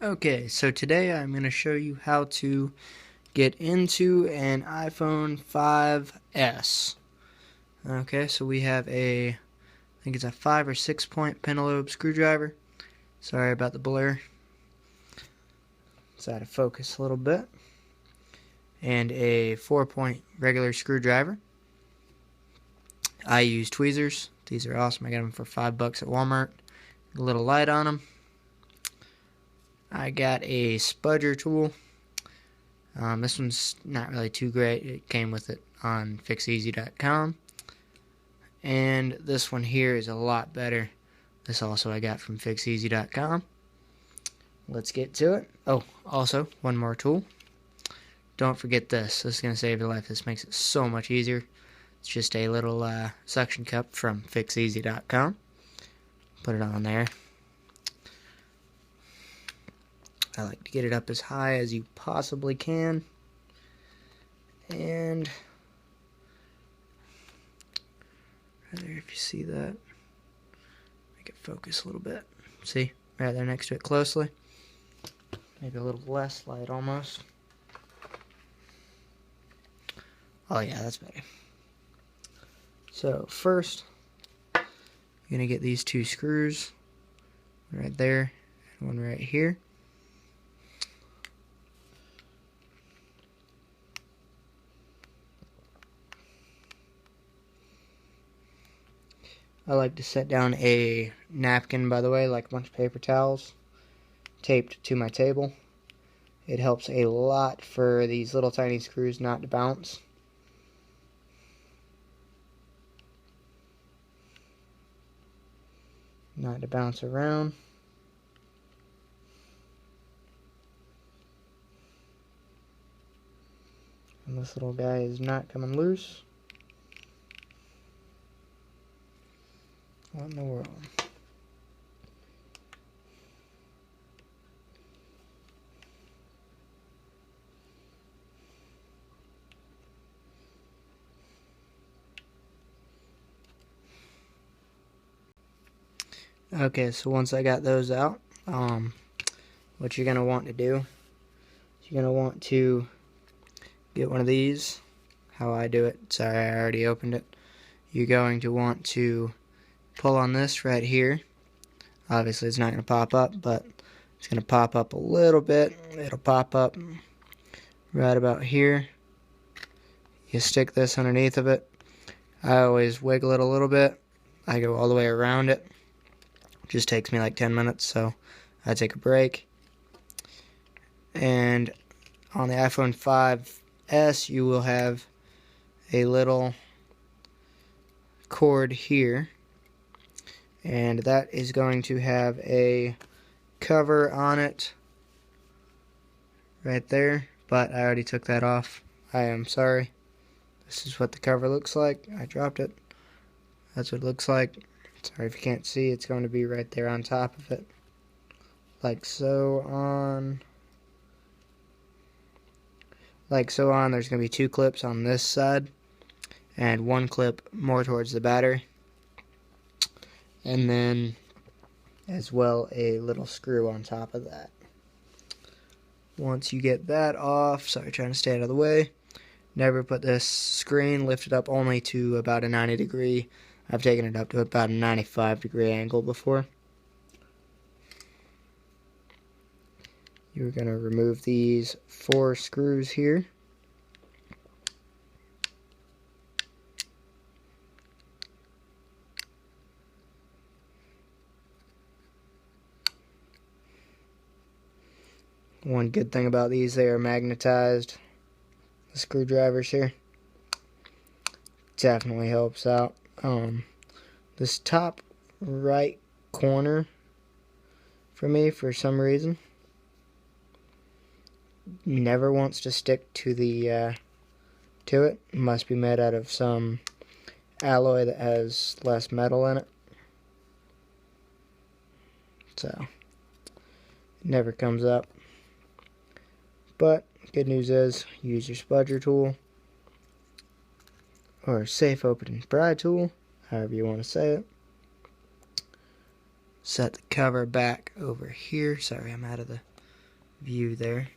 Okay, so today I'm going to show you how to get into an iPhone 5S. Okay, so we have I think it's a 5 or 6 point pentalobe screwdriver. Sorry about the blur. It's out of focus a little bit. And a 4-point regular screwdriver. I use tweezers. These are awesome. I got them for $5 at Walmart. A little light on them. I got a spudger tool. This one's not really too great. It came with it on fixeasy.com. And this one here is a lot better. This also I got from fixeasy.com. Let's get to it. Oh, also, one more tool. Don't forget this. This is going to save your life. This makes it so much easier. It's just a little suction cup from fixeasy.com. Put it on there. I like to get it up as high as you possibly can. And right there, if you see that, make it focus a little bit. See, right there next to it closely. Maybe a little less light almost. Oh yeah, that's better. So first, you're going to get these two screws, one right there and one right here. I like to set down a napkin, by the way, like a bunch of paper towels, taped to my table. It helps a lot for these little tiny screws not to bounce. Not to bounce around. And this little guy is not coming loose. What in the world? Okay, so once I got those out, what you're going to want to do is you're going to want to get one of these. How I do it. Sorry, I already opened it. You're going to want to pull on this right here. Obviously, it's not going to pop up, but it's going to pop up a little bit. It'll pop up right about here. You stick this underneath of it. I always wiggle it a little bit. I go all the way around it. It just takes me like 10 minutes, so I take a break. And on the iPhone 5S, you will have a little cord here. And that is going to have a cover on it right there. But I already took that off. I am sorry. This is what the cover looks like. I dropped it. That's what it looks like. Sorry if you can't see. It's going to be right there on top of it. Like so on. There's going to be two clips on this side. And one clip more towards the battery. And then as well a little screw on top of that. Once you get that off, sorry, trying to stay out of the way. Never put this screen lifted up only to about a 90 degree. I've taken it up to about a 95 degree angle before. You're going to remove these 4 screws here. One good thing about these, they are magnetized. The screwdrivers here. Definitely helps out. This top right corner for me, for some reason, never wants to stick to the to it. It must be made out of some alloy that has less metal in it. So it never comes up. But good news is, use your spudger tool or safe open and pry tool, however you want to say it. Set the cover back over here. Sorry, I'm out of the view there.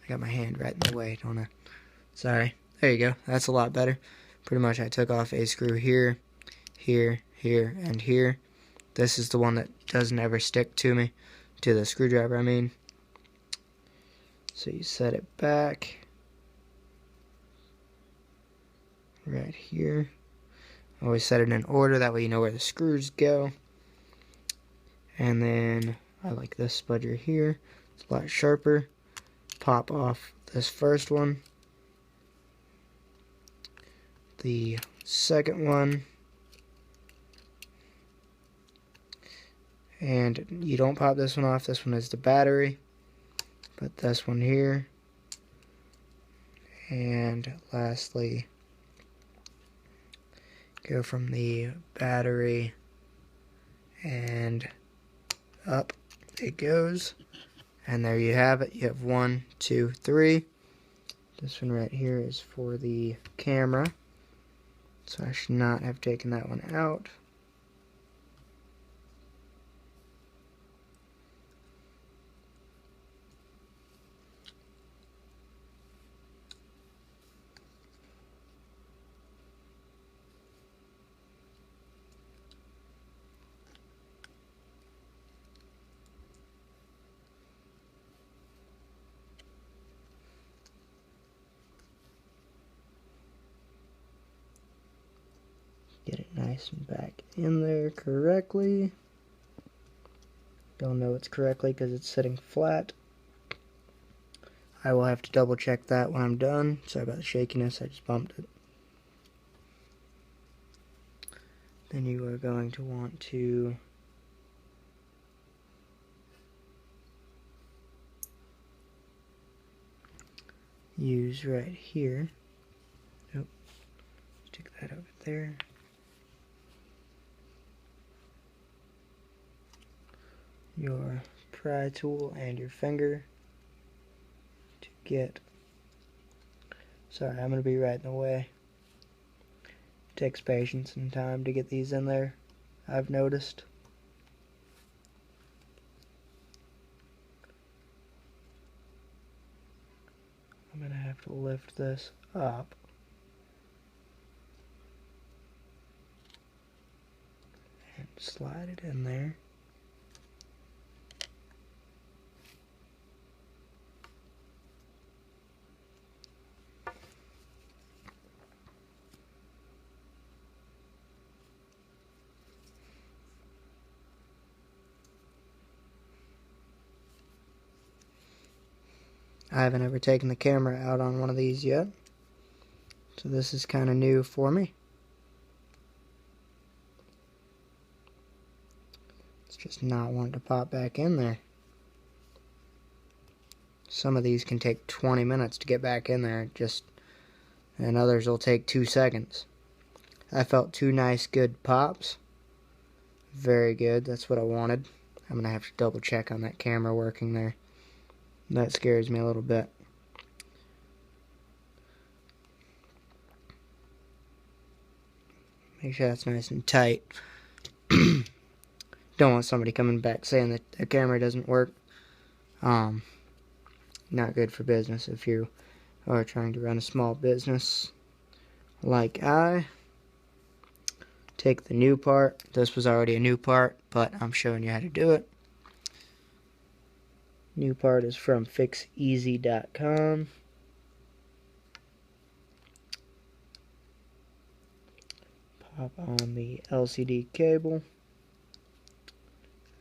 I got my hand right in the way, don't I? Sorry. There you go. That's a lot better. Pretty much I took off a screw here, here, here, and here. This is the one that doesn't ever stick to me, to the screwdriver I mean. So you set it back right here. Always set it in order, that way you know where the screws go. And then I like this spudger here. It's a lot sharper. Pop off this first one. The second one. And you don't pop this one off. This one is the battery. Put this one here. And lastly, go from the battery and up it goes. And there you have it. You have 1, 2, 3. This one right here is for the camera. So I should not have taken that one out. Get it nice and back in there correctly. Don't know it's correctly because it's sitting flat. I will have to double check that when I'm done. Sorry about the shakiness, I just bumped it. Then you are going to want to use right here. Nope. Stick that over there. Your pry tool and your finger to get. Sorry, I'm going to be right in the way. It takes patience and time to get these in there, I've noticed. I'm going to have to lift this up. And slide it in there. I haven't ever taken the camera out on one of these yet, so this is kind of new for me. It's just not wanting to pop back in there. Some of these can take 20 minutes to get back in there, and others will take 2 seconds. I felt 2 nice good pops. Very good, that's what I wanted. I'm gonna have to double check on that camera working there. That scares me a little bit. Make sure that's nice and tight. Don't want somebody coming back saying that the camera doesn't work. Not good for business if you are trying to run a small business like I. Take the new part. This was already a new part, but I'm showing you how to do it. New part is from fixeasy.com. Pop on the LCD cable.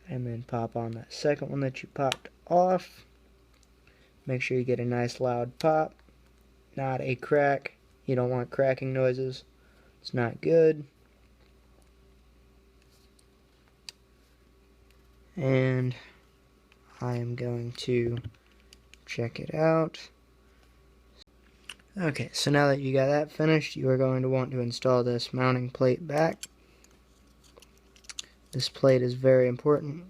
And then pop on that second one that you popped off. Make sure you get a nice loud pop. Not a crack. You don't want cracking noises. It's not good. And I am going to check it out. Okay, so now that you got that finished, you are going to want to install this mounting plate back. This plate is very important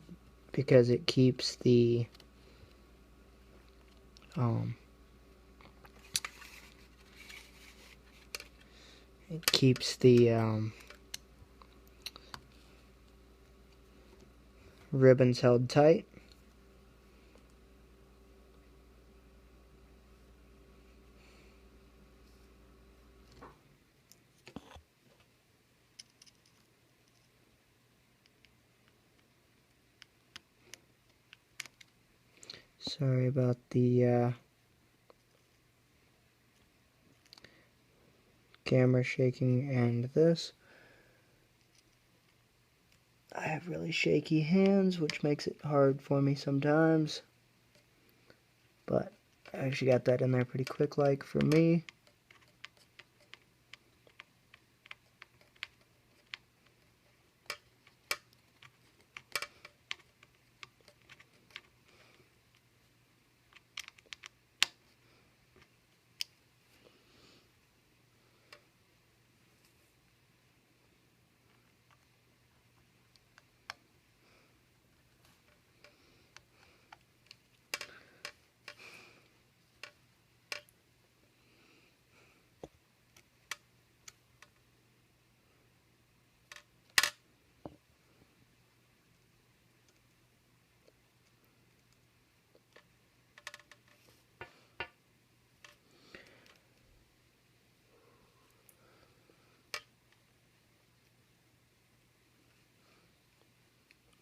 because it keeps the ribbons held tight. Sorry about the camera shaking and this. I have really shaky hands, which makes it hard for me sometimes. But I actually got that in there pretty quick like for me.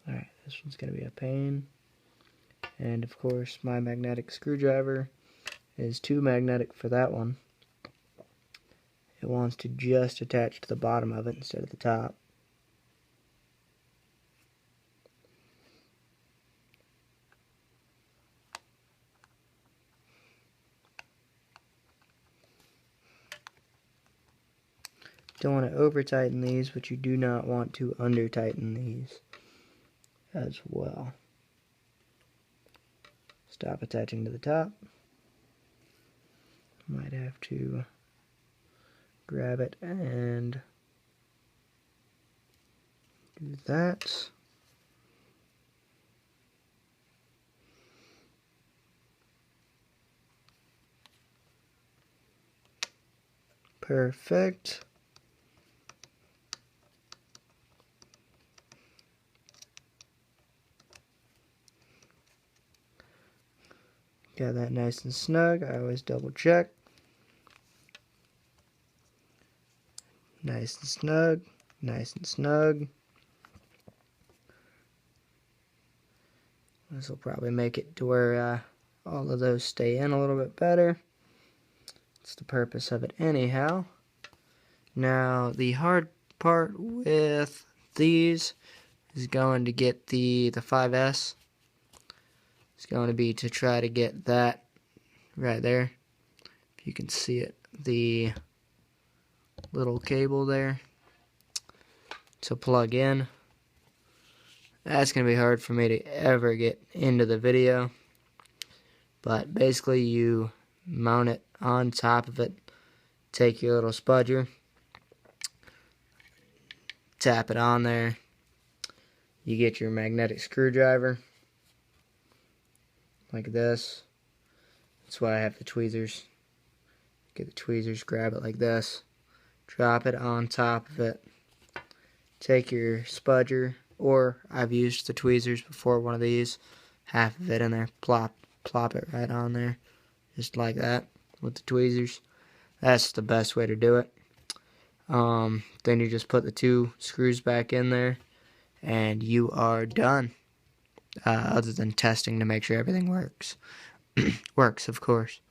Alright, this one's going to be a pain. And of course, my magnetic screwdriver is too magnetic for that one. It wants to just attach to the bottom of it instead of the top. Don't want to over tighten these, but you do not want to under tighten these as well. Stop attaching to the top. Might have to grab it and do that. Perfect. Got that nice and snug. I always double check. Nice and snug. Nice and snug. This will probably make it to where all of those stay in a little bit better. It's the purpose of it anyhow. Now the hard part with these is going to get the 5S. It's going to be to try to get that right there. If you can see it, the little cable there to plug in. That's going to be hard for me to ever get into the video. But basically you mount it on top of it, take your little spudger, tap it on there, you get your magnetic screwdriver like this. That's why I have the tweezers. Get the tweezers, grab it like this, drop it on top of it, take your spudger, or I've used the tweezers before, one of these, half of it in there, plop it right on there, just like that with the tweezers. That's the best way to do it. Then you just put the 2 screws back in there and you are done, other than testing to make sure everything works. Works, of course.